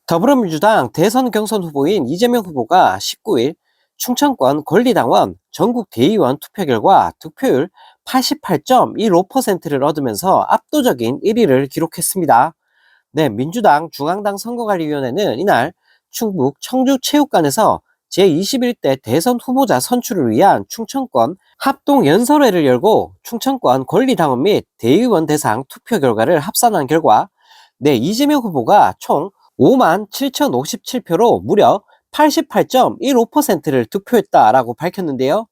더불어민주당 대선 경선 후보인 이재명 후보가 19일 충청권 권리당원 전국 대의원 투표 결과 득표율 88.15%를 얻으면서 압도적인 1위를 기록했습니다. 네, 민주당 중앙당 선거관리위원회는 이날 충북 청주체육관에서 제21대 대선 후보자 선출을 위한 충청권 합동연설회를 열고 충청권 권리당원 및 대의원 대상 투표 결과를 합산한 결과 네, 이재명 후보가 총 5만 7,057표로 무려 88.15%를 득표했다라고 밝혔는데요.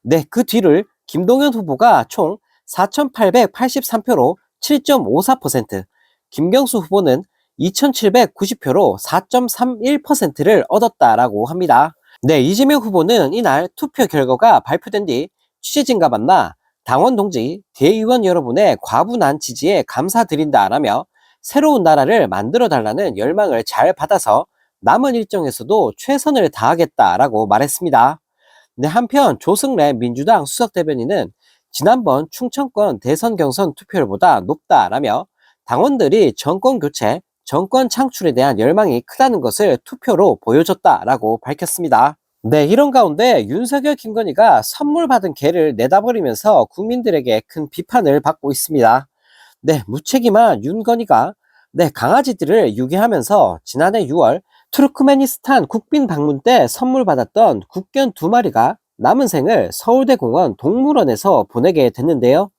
네, 그 뒤를 김동연 후보가 총 4,883표로 7.54%, 김경수 후보는 2,790표로 4.31%를 얻었다라고 합니다. 네, 이재명 후보는 이날 투표 결과가 발표된 뒤 취재진과 만나 당원 동지, 대의원 여러분의 과분한 지지에 감사드린다라며 새로운 나라를 만들어 달라는 열망을 잘 받아서 남은 일정에서도 최선을 다하겠다라고 말했습니다. 네, 한편 조승래 민주당 수석대변인은 지난번 충청권 대선 경선 투표율보다 높다라며 당원들이 정권 교체, 정권 창출에 대한 열망이 크다는 것을 투표로 보여줬다라고 밝혔습니다. 네, 이런 가운데 윤석열 김건희가 선물 받은 개를 내다버리면서 국민들에게 큰 비판을 받고 있습니다. 네, 무책임한 윤건희가 네, 강아지들을 유기하면서 지난해 6월 투르크메니스탄 국빈 방문 때 선물 받았던 국견 2마리가 남은 생을 서울대공원 동물원에서 보내게 됐는데요.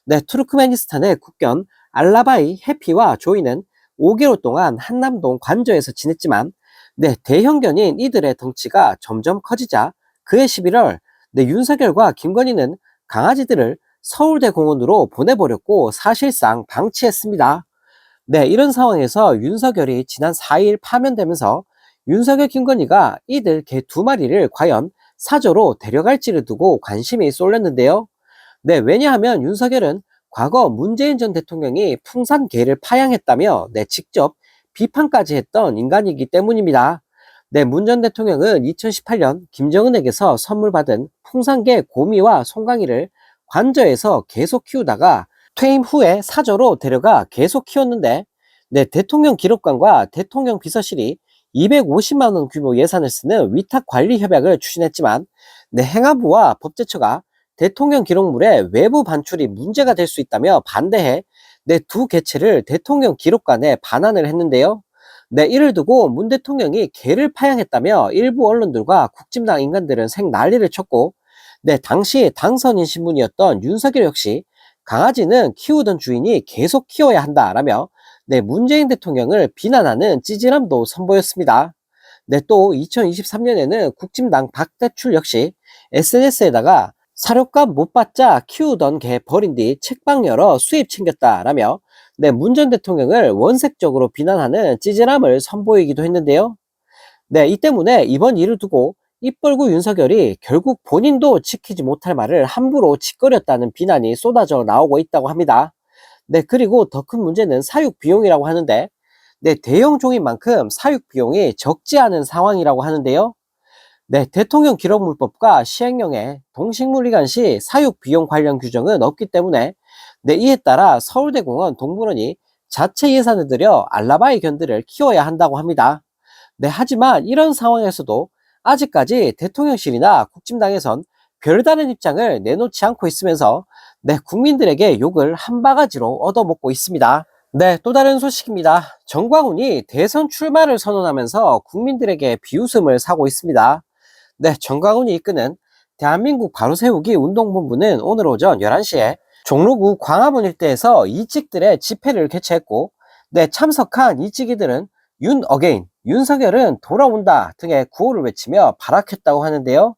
네, 투르크메니스탄의 국견 알라바이 해피와 조이는 5개월 동안 한남동 관저에서 지냈지만 네, 대형견인 이들의 덩치가 점점 커지자 그해 11월 네, 윤석열과 김건희는 강아지들을 서울대공원으로 보내버렸고 사실상 방치했습니다. 네, 이런 상황에서 윤석열이 지난 4일 파면되면서 윤석열 김건희가 이들 개 2마리를 과연 사저로 데려갈지를 두고 관심이 쏠렸는데요. 네, 왜냐하면 윤석열은 과거 문재인 전 대통령이 풍산 개를 파양했다며 네, 직접 비판까지 했던 인간이기 때문입니다. 네, 문 전 대통령은 2018년 김정은에게서 선물 받은 풍산개 고미와 송강이를 관저에서 계속 키우다가 퇴임 후에 사저로 데려가 계속 키웠는데 네, 대통령 기록관과 대통령 비서실이 250만 원 규모 예산을 쓰는 위탁 관리 협약을 추진했지만 네, 행안부와 법제처가 대통령 기록물의 외부 반출이 문제가 될 수 있다며 반대해 네, 두 개체를 대통령 기록관에 반환을 했는데요. 네, 이를 두고 문 대통령이 개를 파양했다며 일부 언론들과 국진당 인간들은 생난리를 쳤고 네, 당시 당선인 신분이었던 윤석열 역시 강아지는 키우던 주인이 계속 키워야 한다라며 네, 문재인 대통령을 비난하는 찌질함도 선보였습니다. 네, 또 2023년에는 국진당 박대출 역시 SNS에다가 사료값 못 받자 키우던 개 버린 뒤 책방 열어 수입 챙겼다라며 네, 문 전 대통령을 원색적으로 비난하는 찌질함을 선보이기도 했는데요. 네, 이 때문에 이번 일을 두고 입벌구 윤석열이 결국 본인도 지키지 못할 말을 함부로 짓거렸다는 비난이 쏟아져 나오고 있다고 합니다. 네, 그리고 더 큰 문제는 사육 비용이라고 하는데, 네, 대형 종인 만큼 사육 비용이 적지 않은 상황이라고 하는데요. 네, 대통령 기록물법과 시행령에 동식물 이관 시 사육 비용 관련 규정은 없기 때문에, 네, 이에 따라 서울대공원 동물원이 자체 예산을 들여 알라바이 견들을 키워야 한다고 합니다. 네, 하지만 이런 상황에서도 아직까지 대통령실이나 국진당에선 별다른 입장을 내놓지 않고 있으면서 네, 국민들에게 욕을 한 바가지로 얻어먹고 있습니다. 네, 또 다른 소식입니다. 정광훈이 대선 출마를 선언하면서 국민들에게 비웃음을 사고 있습니다. 네, 정광훈이 이끄는 대한민국 바로세우기 운동본부는 오늘 오전 11시에 종로구 광화문 일대에서 이직들의 집회를 개최했고 네, 참석한 이직이들은 윤 어게인, 윤석열은 돌아온다 등의 구호를 외치며 발악했다고 하는데요.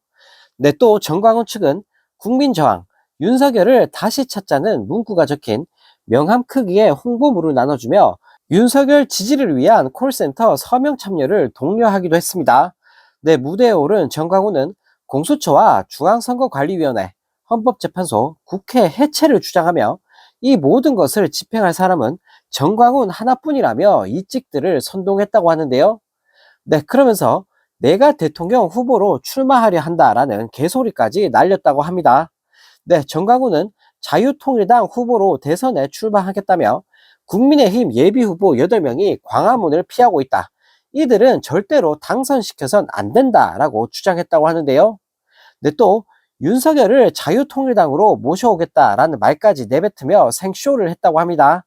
네, 또 정광훈 측은 국민저항, 윤석열을 다시 찾자는 문구가 적힌 명함 크기의 홍보물을 나눠주며 윤석열 지지를 위한 콜센터 서명 참여를 독려하기도 했습니다. 네, 무대에 오른 정광훈은 공수처와 중앙선거관리위원회, 헌법재판소, 국회 해체를 주장하며 이 모든 것을 집행할 사람은 정광훈 하나뿐이라며 이직들을 선동했다고 하는데요. 네, 그러면서 내가 대통령 후보로 출마하려 한다라는 개소리까지 날렸다고 합니다. 네, 정광훈은 자유통일당 후보로 대선에 출마하겠다며 국민의힘 예비후보 8명이 광화문을 피하고 있다. 이들은 절대로 당선시켜선 안 된다라고 주장했다고 하는데요. 근데 또 윤석열을 자유통일당으로 모셔오겠다라는 말까지 내뱉으며 생쇼를 했다고 합니다.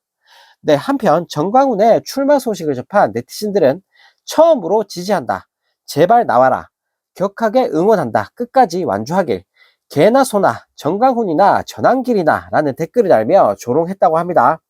네, 한편 정광훈의 출마 소식을 접한 네티즌들은 처음으로 지지한다. 제발 나와라. 격하게 응원한다. 끝까지 완주하길. 개나 소나 정광훈이나 전환길이나 라는 댓글을 달며 조롱했다고 합니다.